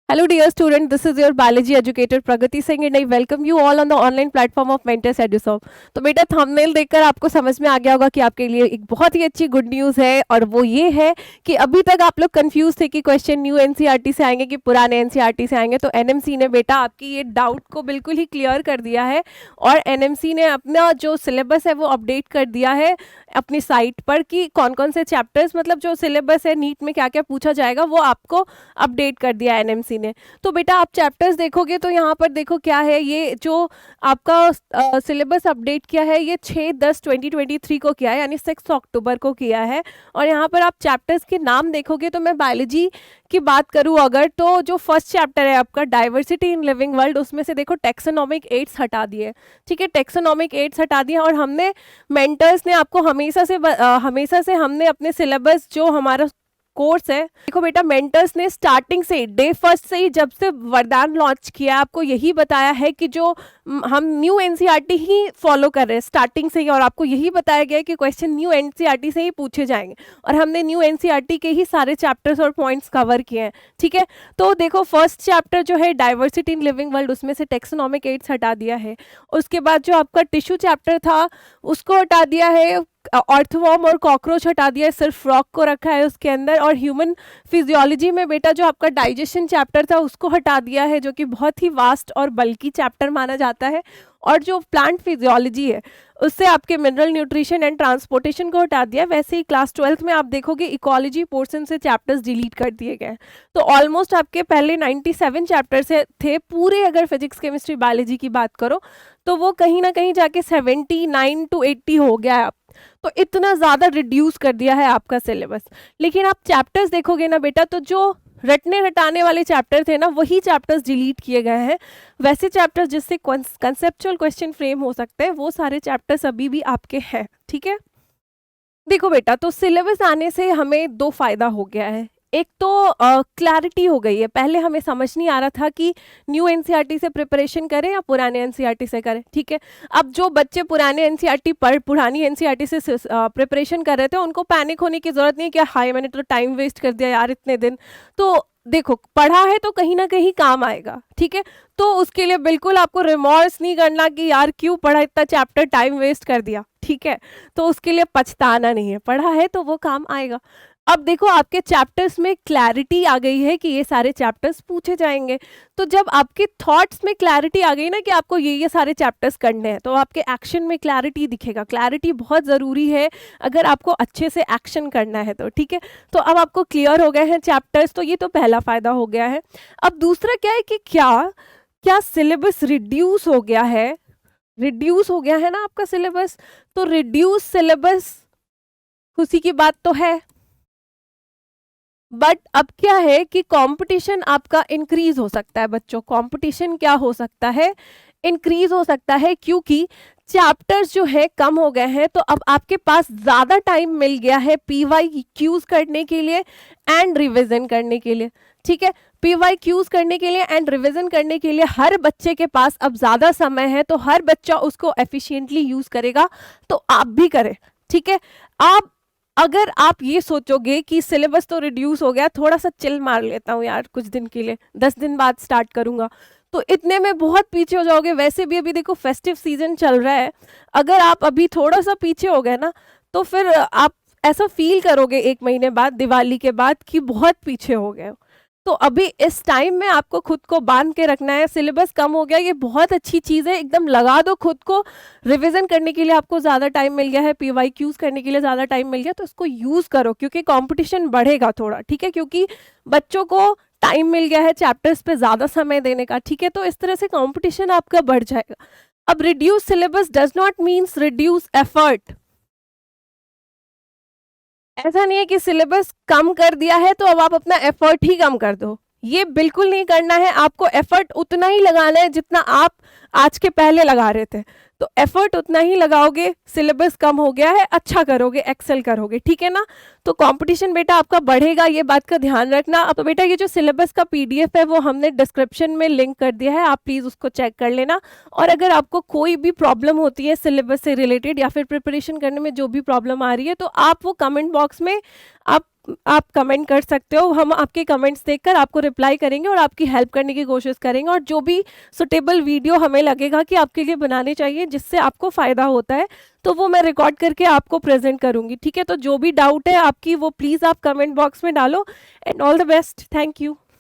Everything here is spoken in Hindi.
Hello dear student, this is your biology educator Pragati Singh and I welcome you all on the online platform of Mentors EduServe। तो बेटा थंबनेल देखकर आपको समझ में आ गया होगा कि आपके लिए एक बहुत ही अच्छी गुड न्यूज़ है और वो ये है कि अभी तक आप लोग कंफ्यूज थे कि क्वेश्चन न्यू एनसीईआरटी से आएंगे कि पुराने एनसीईआरटी से आएंगे। तो एनएमसी ने बेटा आपकी ये डाउट को बिल्कुल ही क्लियर कर दिया है और एनएमसी ने अपना जो सिलेबस है वो अपडेट कर दिया है अपनी साइट पर कि कौन कौन से चैप्टर्स मतलब जो सिलेबस है नीट में क्या क्या पूछा जाएगा वो आपको अपडेट कर दिया एनएमसी ने। तो बेटा आप चैप्टर्स देखोगे तो यहाँ पर देखो क्या है, ये जो आपका सिलेबस अपडेट किया है ये 6/10/2023 को किया है, यानी 6 अक्टूबर को किया है। और यहाँ पर आप चैप्टर्स के नाम देखोगे तो मैं बायोलॉजी की बात करूँ अगर, तो जो फर्स्ट चैप्टर है आपका डाइवर्सिटी इन लिविंग वर्ल्ड, उसमें से देखो टेक्सोनोमिक एड्स हटा दिए। ठीक है, टेक्सोनोमिक एड्स हटा दिए और हमने मेंटर्स ने आपको हमेशा से हमने अपने सिलेबस जो हमारा कोर्स है, देखो बेटा मेंटर्स ने स्टार्टिंग से डे फर्स्ट से ही जब से वरदान लॉन्च किया आपको यही बताया है कि जो हम न्यू एनसीईआरटी ही फॉलो कर रहे हैं स्टार्टिंग से ही, और आपको यही बताया गया है कि क्वेश्चन न्यू एनसीईआरटी से ही पूछे जाएंगे और हमने न्यू एनसीईआरटी के ही सारे चैप्टर्स और पॉइंट्स कवर किए हैं। ठीक है, तो देखो फर्स्ट चैप्टर जो है डाइवर्सिटी इन लिविंग वर्ल्ड, उसमें से टेक्सोनोमिक एड्स हटा दिया है। उसके बाद जो आपका टिश्यू चैप्टर था उसको हटा दिया है, अर्थवॉर्म और कॉकरोच हटा दिया है, सिर्फ फ्रॉग को रखा है उसके अंदर। और ह्यूमन फिजियोलॉजी में बेटा जो आपका डाइजेशन चैप्टर था उसको हटा दिया है, जो कि बहुत ही वास्ट और बल्कि चैप्टर माना जाता है। और जो प्लांट फिजियोलॉजी है उससे आपके मिनरल न्यूट्रिशन एंड ट्रांसपोर्टेशन को हटा दिया। वैसे ही क्लास 12th में आप देखोगे इकोलॉजी पोर्शन से चैप्टर्स डिलीट कर दिए गए। तो ऑलमोस्ट आपके पहले 97 चैप्टर्स थे पूरे, अगर फिजिक्स केमिस्ट्री बायोलॉजी की बात करो तो वो कहीं ना कहीं जाके 79 to 80 हो गया है। तो इतना ज़्यादा रिड्यूस कर दिया है आपका सिलेबस। लेकिन आप चैप्टर्स देखोगे ना बेटा, तो जो रटने रटाने वाले चैप्टर थे ना वही चैप्टर्स डिलीट किए गए हैं। वैसे चैप्टर्स जिससे कंसेप्चुअल क्वेश्चन फ्रेम हो सकते हैं वो सारे चैप्टर्स अभी भी आपके हैं। ठीक है, देखो बेटा तो सिलेबस आने से हमें दो फायदा हो गया है। एक तो क्लैरिटी हो गई है, पहले हमें समझ नहीं आ रहा था कि न्यू एनसीईआरटी से प्रिपरेशन करें या पुराने एनसीईआरटी से करें। ठीक है, अब जो बच्चे पुरानी एनसीईआरटी से प्रिपरेशन कर रहे थे उनको पैनिक होने की जरूरत नहीं है कि हाय मैंने तो टाइम वेस्ट कर दिया यार इतने दिन। तो देखो पढ़ा है तो कहीं ना कहीं काम आएगा। ठीक है, तो उसके लिए बिल्कुल आपको रिमॉर्स नहीं करना कि यार क्यों पढ़ा इतना चैप्टर, टाइम वेस्ट कर दिया। ठीक है, तो उसके लिए पछताना नहीं है, पढ़ा है तो वो काम आएगा। अब देखो आपके चैप्टर्स में क्लैरिटी आ गई है कि ये सारे चैप्टर्स पूछे जाएंगे। तो जब आपके थॉट्स में क्लैरिटी आ गई ना कि आपको ये सारे चैप्टर्स करने हैं, तो आपके एक्शन में क्लैरिटी दिखेगा। क्लैरिटी बहुत ज़रूरी है अगर आपको अच्छे से एक्शन करना है तो। ठीक है, तो अब आपको क्लियर हो गए हैं चैप्टर्स, तो ये तो पहला फ़ायदा हो गया है। अब दूसरा क्या है कि क्या सिलेबस रिड्यूस हो गया है, रिड्यूस हो गया है ना आपका सिलेबस। तो रिड्यूस सिलेबस खुशी की बात तो है, बट अब क्या है कि कंपटीशन आपका इंक्रीज हो सकता है बच्चों। कंपटीशन क्या हो सकता है, इंक्रीज हो सकता है, क्योंकि चैप्टर्स जो है कम हो गए हैं। तो अब आपके पास ज़्यादा टाइम मिल गया है PYQs करने के लिए एंड रिवीजन करने के लिए। ठीक है, PYQs करने के लिए एंड रिवीजन करने के लिए हर बच्चे के पास अब ज़्यादा समय है, तो हर बच्चा उसको एफिशिएंटली यूज़ करेगा। तो आप भी करें। ठीक है, अगर आप ये सोचोगे कि सिलेबस तो रिड्यूस हो गया, थोड़ा सा चिल मार लेता हूँ यार कुछ दिन के लिए, 10 दिन बाद स्टार्ट करूँगा, तो इतने में बहुत पीछे हो जाओगे। वैसे भी अभी देखो फेस्टिव सीजन चल रहा है, अगर आप अभी थोड़ा सा पीछे हो गए ना तो फिर आप ऐसा फील करोगे 1 महीने बाद, दिवाली के बाद, कि बहुत पीछे हो गए हो। तो अभी इस टाइम में आपको खुद को बांध के रखना है। सिलेबस कम हो गया, ये बहुत अच्छी चीज़ है, एकदम लगा दो खुद को। रिवीजन करने के लिए आपको ज़्यादा टाइम मिल गया है, PYQs करने के लिए ज़्यादा टाइम मिल गया, तो इसको यूज़ करो क्योंकि कंपटीशन बढ़ेगा थोड़ा। ठीक है, क्योंकि बच्चों को टाइम मिल गया है चैप्टर्स पे ज़्यादा समय देने का। ठीक है, तो इस तरह से कंपटीशन आपका बढ़ जाएगा। अब reduce syllabus does not means reduce effort. ऐसा नहीं है कि सिलेबस कम कर दिया है तो अब आप अपना एफर्ट ही कम कर दो, ये बिल्कुल नहीं करना है। आपको एफर्ट उतना ही लगाना है जितना आप आज के पहले लगा रहे थे। तो एफर्ट उतना ही लगाओगे, सिलेबस कम हो गया है, अच्छा करोगे, एक्सेल करोगे, ठीक है ना। तो कंपटीशन बेटा आपका बढ़ेगा, ये बात का ध्यान रखना। अब तो बेटा ये जो सिलेबस का पीडीएफ है वो हमने डिस्क्रिप्शन में लिंक कर दिया है, आप प्लीज उसको चेक कर लेना। और अगर आपको कोई भी प्रॉब्लम होती है सिलेबस से रिलेटेड या फिर प्रिपरेशन करने में जो भी प्रॉब्लम आ रही है, तो आप वो कमेंट बॉक्स में आप आप कमेंट कर सकते हो। हम आपके कमेंट्स देखकर आपको रिप्लाई करेंगे और आपकी हेल्प करने की कोशिश करेंगे, और जो भी सुटेबल वीडियो हमें लगेगा कि आपके लिए बनाने चाहिए जिससे आपको फ़ायदा होता है, तो वो मैं रिकॉर्ड करके आपको प्रेजेंट करूंगी, ठीक है। तो जो भी डाउट है आपकी वो प्लीज़ आप कमेंट बॉक्स में डालो। And all the best, thank you.